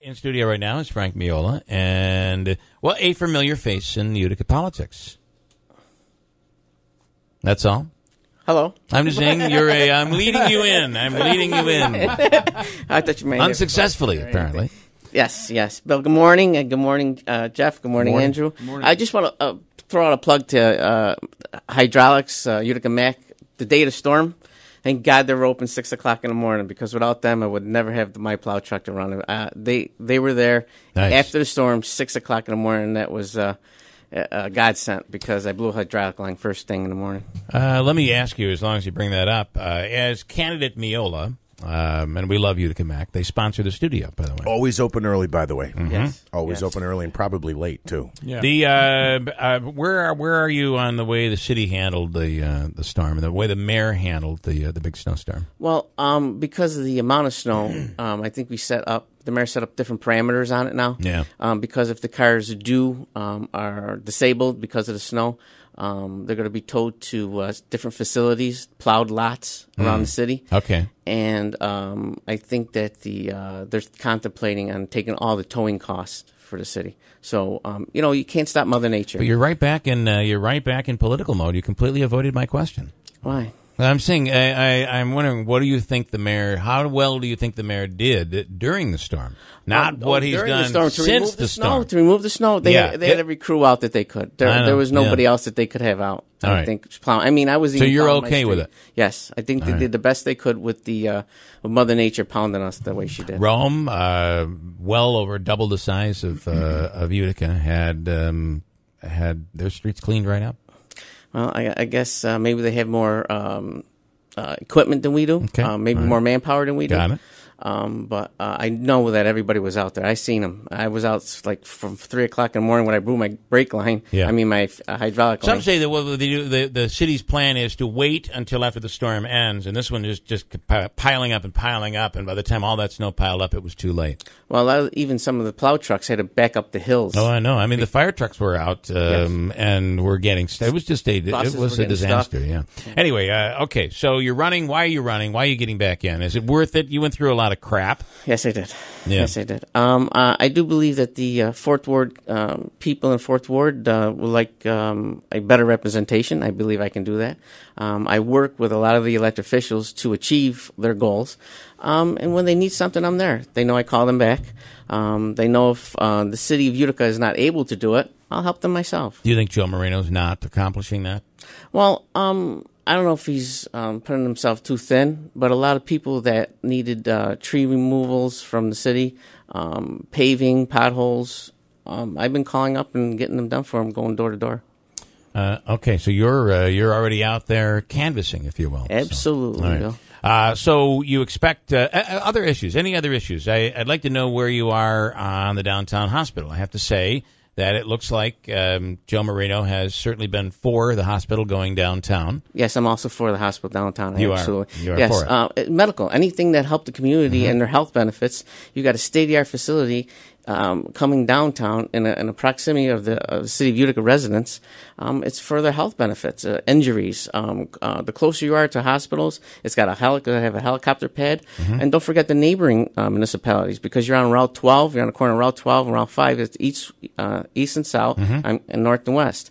In studio right now is Frank Miola, and, well, a familiar face in Utica politics. That's all. Hello. I'm just saying I'm leading you in. I'm leading you in. I thought you meant unsuccessfully, apparently. Yes. Bill, good morning. Good morning, Jeff. Good morning, Andrew. Good morning. I just want to throw out a plug to Hydraulics, Utica Mac, the day of the storm. Thank God they were open 6 o'clock in the morning, because without them, I would never have my plow truck to run. They were there after the storm, 6 o'clock in the morning. And that was a godsend, because I blew a hydraulic line first thing in the morning. Let me ask you, as long as you bring that up, as candidate Miola, and we love Utica Mac, they sponsor the studio, by the way. Always open early, by the way. Mm-hmm. Yes. Always open early, and probably late too. Yeah. Where are you on the way the city handled the storm, and the way the mayor handled the big snowstorm? Well, because of the amount of snow, I think the mayor set up different parameters on it now. Yeah. Because if the cars are disabled because of the snow, they're going to be towed to different facilities, plowed lots around the city. Okay. And I think that they're contemplating on taking all the towing costs for the city. So you can't stop Mother Nature. But you're right back in political mode. You completely avoided my question. Why? I'm saying, I'm wondering, what do you think the mayor? How well do you think the mayor did during the storm? Not what he's done since the storm. To remove the snow, they had every crew out that they could. There was nobody else that they could have out. I think. I mean, I was. So you're okay with it? Yes, I think they did the best they could with with Mother Nature pounding us the way she did. Rome, well over double the size of Utica, had their streets cleaned right up. Well, I guess maybe they have more equipment than we do. Okay. Maybe more manpower than we do. Got it. But I know that everybody was out there. I seen them. I was out like from 3 o'clock in the morning when I blew my brake line. Yeah. I mean my hydraulic line. Some say that what they do, the city's plan is to wait until after the storm ends, and this one is just piling up, and by the time all that snow piled up, it was too late. Well, even some of the plow trucks had to back up the hills. Oh, I know. I mean, the fire trucks were out, and were getting. It was just a disaster. Yeah. Anyway, okay. So you're running. Why are you running? Why are you getting back in? Is it worth it? You went through a lot of crap. Yes, I did. Yeah. Yes, I did. I do believe that the Fourth Ward people in Fourth Ward would like a better representation. I believe I can do that. I work with a lot of the elected officials to achieve their goals. And when they need something, I'm there. They know I call them back. They know if the city of Utica is not able to do it, I'll help them myself. Do you think Joe Marino's not accomplishing that? Well, I don't know if he's putting himself too thin, but a lot of people that needed tree removals from the city, paving, potholes, I've been calling up and getting them done for them, going door to door. Okay, so you're already out there canvassing, if you will. Absolutely. So, so you expect other issues? Any other issues? I'd like to know where you are on the downtown hospital. I have to say that it looks like Joe Marino has certainly been for the hospital going downtown. Yes, I'm also for the hospital downtown. You Absolutely. are yes, for it. Medical, anything that helped the community and their health benefits. You got a state-of-the-art facility coming downtown in a proximity of the city of Utica residents. It's for their health benefits, injuries. The closer you are to hospitals, it's got have a helicopter pad. And don't forget the neighboring municipalities, because you're on Route 12, you're on the corner of Route 12 and Route 5, it's east and south, and north and west.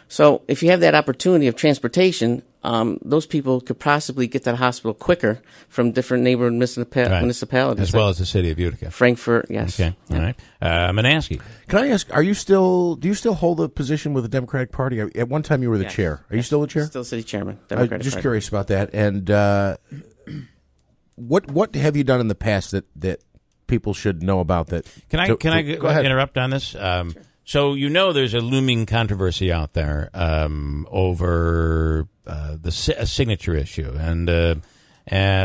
So if you have that opportunity of transportation, those people could possibly get to the hospital quicker from different neighboring municipalities. As well as the city of Utica. Frankfurt, yes. Okay, all right. Manansky. Can I ask, do you still hold a position with the Democratic Party? At one time you were the chair. Are you still the chair? Still city chairman, Democratic I'm just Party. curious about that. And what have you done in the past that people should know about that? Can I go ahead. interrupt on this? Sure. So there's a looming controversy out there over a signature issue and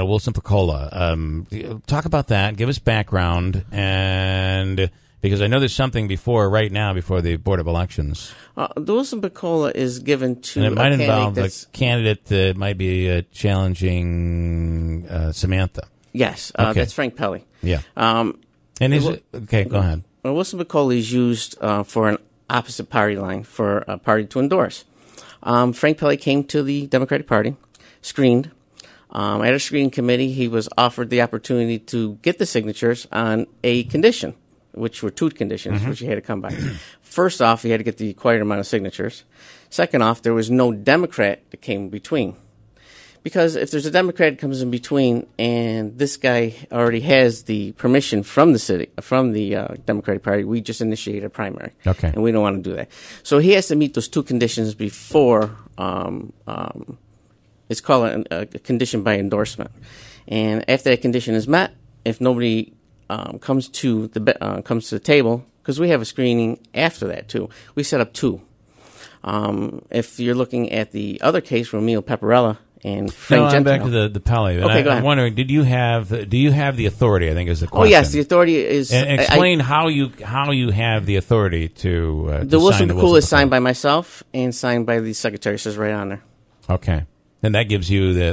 Wilson Picola. Talk about that. Give us background, and because I know there's something before the Board of Elections. The Wilson Picola is given to and it might involve a candidate that might be challenging Samantha. Yes, okay. That's Frank Pelley. Yeah. And is it okay? Go ahead. Well, Wilson Picola is used for an opposite party line for a party to endorse. Frank Pelley came to the Democratic Party, screened, At a screening committee, he was offered the opportunity to get the signatures on a condition, which were 2 conditions, which he had to come by. First off, he had to get the required amount of signatures. Second off, there was no Democrat that came in between. Because if there's a Democrat that comes in between and this guy already has the permission from the city, from the Democratic Party, we just initiate a primary. Okay. And we don't want to do that. So he has to meet those 2 conditions before, it's called a condition by endorsement. And after that condition is met, if nobody comes to the table, because we have a screening after that too. We set up 2. If you're looking at the other case, Romeo Pepperella and Frank I'm Gentile. back to the Pele. Okay, go ahead. I'm wondering, do you have the authority? I think is the question. Oh yes, the authority is. And explain how you have the authority to The Wilson sign Pakula is signed by myself and signed by the secretary. It says right on there. Okay. And that gives you the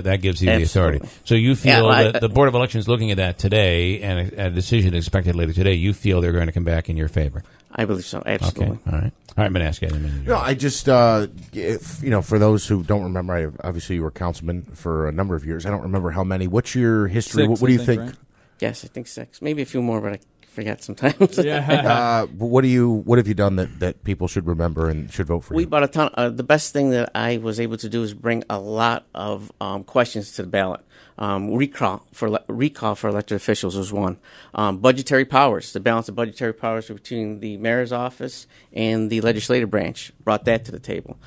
authority. So you feel that the Board of Elections looking at that today and a decision expected later today, you feel they're going to come back in your favor? I believe so. Absolutely. Okay. All right. I'm going to ask you in a minute. No, I just, for those who don't remember, obviously you were councilman for a number of years. I don't remember how many. What's your history? 6, what do you think? right? Yes, I think 6, maybe a few more, but I forget sometimes. Yeah. What have you done that people should remember and should vote for We you? bought a ton. The best thing that I was able to do is bring a lot of questions to the ballot. Recall for elected officials was one. Budgetary powers, the balance of budgetary powers between the mayor's office and the legislative branch, brought that to the table.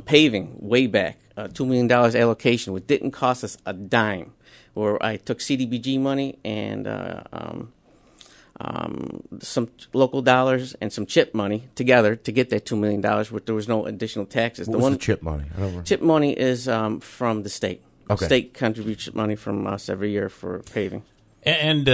Paving, way back, $2 million allocation, which didn't cost us a dime, where I took CDBG money and some local dollars and some CHIP money together to get that $2 million, where there was no additional taxes. What was the CHIP money? I don't remember. CHIP money is from the state. Okay. State contributes money from us every year for paving. And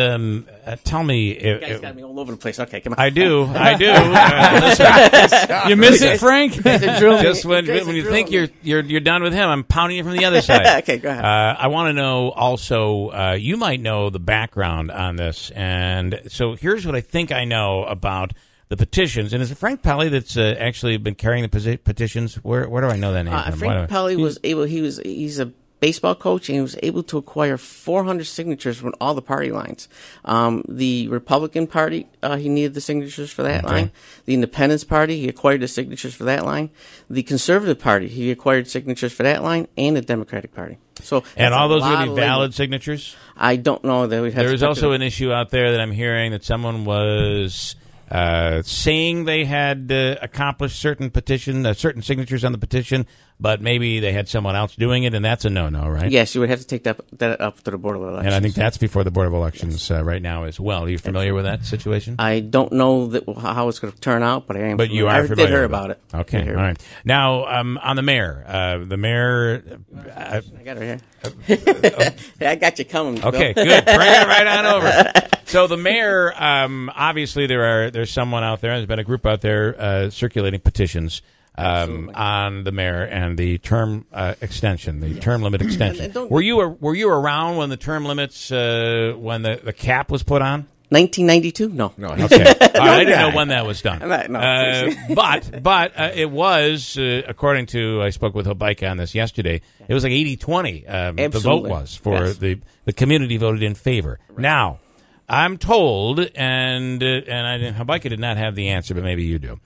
tell me, You guys got me all over the place. Okay, come on. I do. Listen, You miss it, Frank? just when you think you're done with him, I'm pounding you from the other side. Okay, go ahead. I want to know also. You might know the background on this, and so here's what I think I know about the petitions. And is it Frank Pele that's actually been carrying the petitions? Where do I know that name from? Frank Pele was able. He's a baseball coach, and he was able to acquire 400 signatures from all the party lines. The Republican Party, he needed the signatures for that line. The Independence Party, he acquired the signatures for that line. The Conservative Party, he acquired signatures for that line, and the Democratic Party. So, and all those would be labor. valid signatures? I don't know that we'd have. There is also an issue out there that I'm hearing that someone was saying they had accomplished certain signatures on the petition, but maybe they had someone else doing it, and that's a no-no, right? Yes, you would have to take that up to the Board of Elections. And I think that's before the Board of Elections right now as well. Are you familiar with that situation? I don't know how it's going to turn out, but I am. But you familiar. are familiar. I did hear with about it. Okay, all right. Now, on the mayor. I got her here. I got you coming. Bill. Okay, good. Bring it right on over. So the mayor, obviously there's someone out there, there's been a group out there circulating petitions on the mayor and the term extension, the term limit extension. Were you around when the term limits, when the cap was put on? 1992? No. Okay. I didn't know when that was done. No. But it was, according to, I spoke with Hobaika on this yesterday, it was like 80-20. The vote was for the community voted in favor. Right. Now, I'm told, and Hobaika did not have the answer, but maybe you do.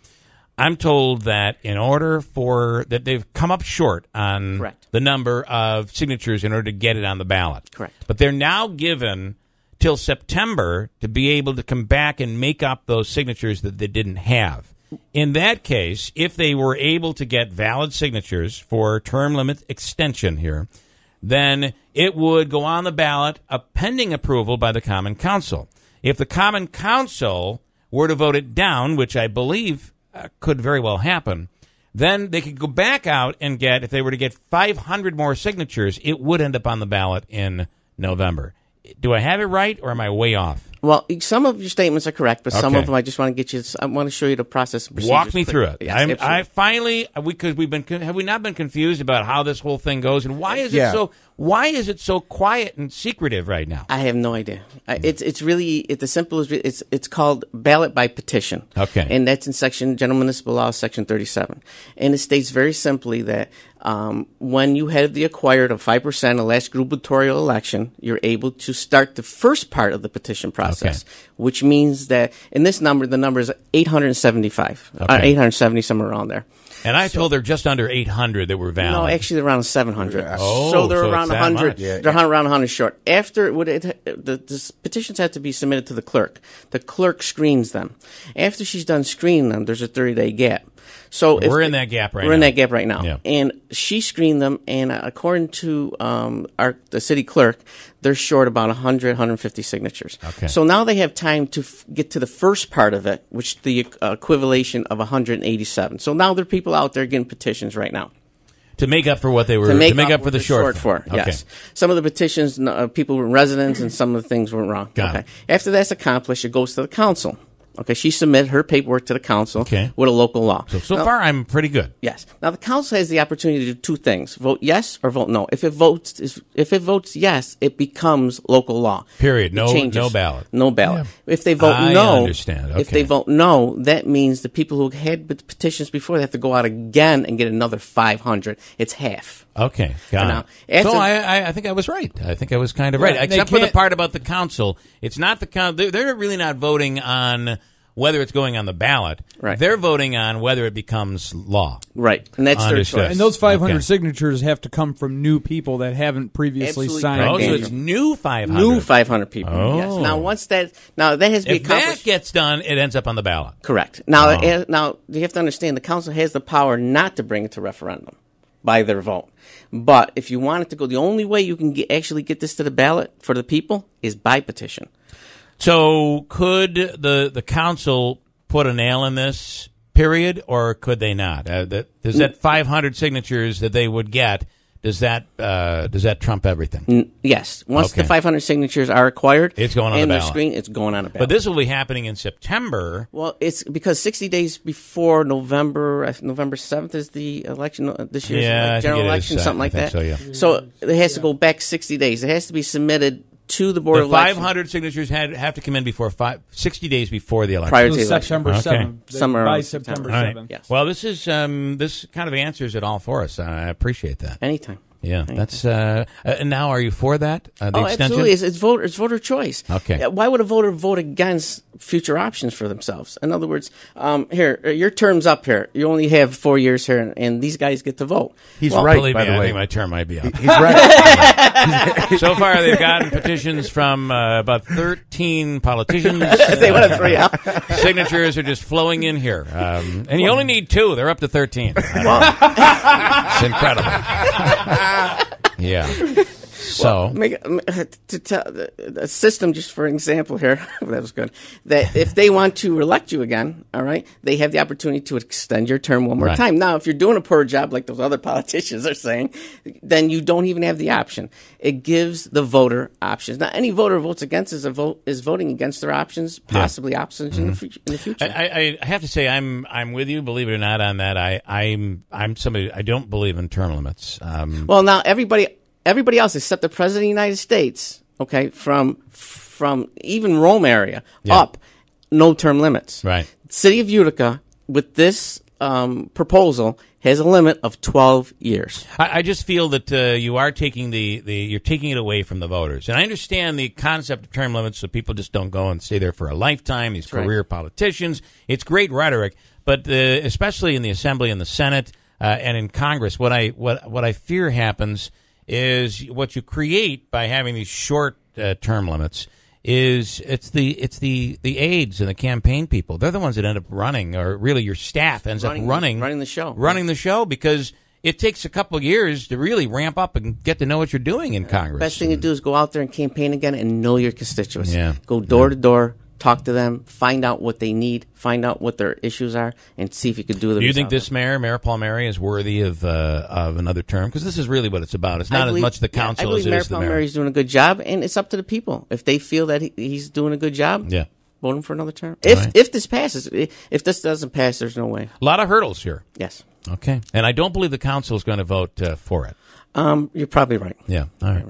I'm told that in order that they've come up short on Correct. the number of signatures in order to get it on the ballot. Correct. But they're now given till September to be able to come back and make up those signatures that they didn't have. In that case, if they were able to get valid signatures for term limit extension here, then it would go on the ballot pending approval by the Common Council. If the Common Council were to vote it down, which I believe could very well happen, then they could go back out and if they were to get 500 more signatures, it would end up on the ballot in November. Do I have it right, or am I way off? Well, some of your statements are correct, but some Okay. of them I just want to get you. I want to show you the process and procedures. Walk me through it. Yes, I finally, because have we not been confused about how this whole thing goes, and why is it so quiet and secretive right now? I have no idea. It's really the simple is it's called ballot by petition. Okay, and that's in General Municipal Law, Section 37, and it states very simply that When you have the acquired of 5% the last gubernatorial election, you're able to start the first part of the petition process, which means that in this number, the number is 875, 870, somewhere around there. And I told they're just under 800 that were valid. No, actually, they're around 700. Oh, so they're so around it's that 100. much. They're around 100 short. After the petitions have to be submitted to the clerk. The clerk screens them. After she's done screening them, there's a 30-day gap. So we're in that gap right now. We're in that gap right now. Yeah. And she screened them, and according to the city clerk, they're short about 100, 150 signatures. Okay. So now they have time to get to the first part of it, which the equivalent of 187. So now there are people out there getting petitions right now. To make up for what they were, to make up for the short for. Yes. Some of the petitions, people were residents, and some of the things were wrong. Got it. After that's accomplished, it goes to the council. Okay, she submitted her paperwork to the council with a local law. So far, I'm pretty good. Yes. Now the council has the opportunity to do two things: vote yes or vote no. If it votes yes, it becomes local law. Period. No changes. ballot. No ballot. Yeah. If they vote I no, understand. Okay. If they vote no, that means the people who had petitions before they have to go out again and get another 500. It's half. Okay, got it. So I think I was right. I think I was kind of right, except for the part about the council. It's not the council. They're really not voting on whether it's going on the ballot. Right. They're voting on whether it becomes law. Right, and that's their choice. And those 500 signatures have to come from new people that haven't previously signed. Oh, so it's new 500. New 500 people. Oh. Yes. Now that has to be accomplished. If that gets done, it ends up on the ballot. Correct. Now, now you have to understand the council has the power not to bring it to referendum by their vote. But if you want it to go, the only way you can actually get this to the ballot for the people is by petition. So could the council put a nail in this, period, or could they not? Does that 500 signatures that they would get, does that trump everything? Yes. Once the 500 signatures are acquired, it's going on the ballot. Screen, it's going on a ballot. But this will be happening in September. Well, it's because 60 days before November 7th is the election, this year's general election, something like that. So, yeah. So it has to go back 60 days. It has to be submitted to the Board of Election. 500 signatures have to come in before 60 days before the election. Prior to the election. September 7th. Somewhere by around September Right. 7th. Yes. Well, this is this kind of answers it all for us. I appreciate that. Anytime. Yeah, that's. And now, are you for that? The extension? Absolutely. It's voter choice. Okay. Why would a voter vote against future options for themselves? In other words, here, your term's up here. You only have 4 years here, and these guys get to vote. He's right, by the way. I think my term might be up. He's right. So far, they've gotten petitions from about 13 politicians. They want to throw you out. Signatures are just flowing in here. And you only need 2. They're up to 13. It's incredible. Yeah. So to tell a system, just for example here, that was good, that if they want to elect you again, all right, they have the opportunity to extend your term one more time. Now, if you're doing a poor job like those other politicians are saying, then you don't even have the option. It gives the voter options. Now, any voter who votes against is voting against their options, possibly options in the future. I have to say I'm with you, believe it or not, on that. I'm somebody, I don't believe in term limits. Well, now everybody else except the President of the United States, okay, from even Rome area up, no term limits. Right. City of Utica, with this proposal, has a limit of 12 years. I just feel that you are taking you're taking it away from the voters. And I understand the concept of term limits, so people just don't go and stay there for a lifetime, these career politicians. It's great rhetoric, but especially in the Assembly and the Senate and in Congress, what I fear happens is what you create by having these short term limits is it's the aides and the campaign people. They're the ones that end up running, or really your staff ends up running the show because it takes a couple of years to really ramp up and get to know what you're doing in Congress. Best thing to do is go out there and campaign again and know your constituents. Yeah. Go door to door. Talk to them, find out what they need, find out what their issues are, and see if you can do them. Do you think this Mayor Palmieri, is worthy of another term? Because this is really what it's about. It's not as much the council as it is the mayor. Mayor Palmieri is doing a good job, and it's up to the people. If they feel that he's doing a good job, vote him for another term. If this passes. If this doesn't pass, there's no way. A lot of hurdles here. Yes. Okay. And I don't believe the council is going to vote for it. You're probably right. Yeah. All right.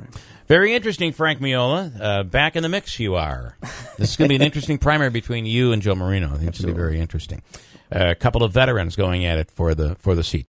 Very interesting, Frank Miola. Back in the mix you are. This is going to be an interesting primary between you and Joe Marino. I think it's going to be very interesting. A couple of veterans going at it for the seat.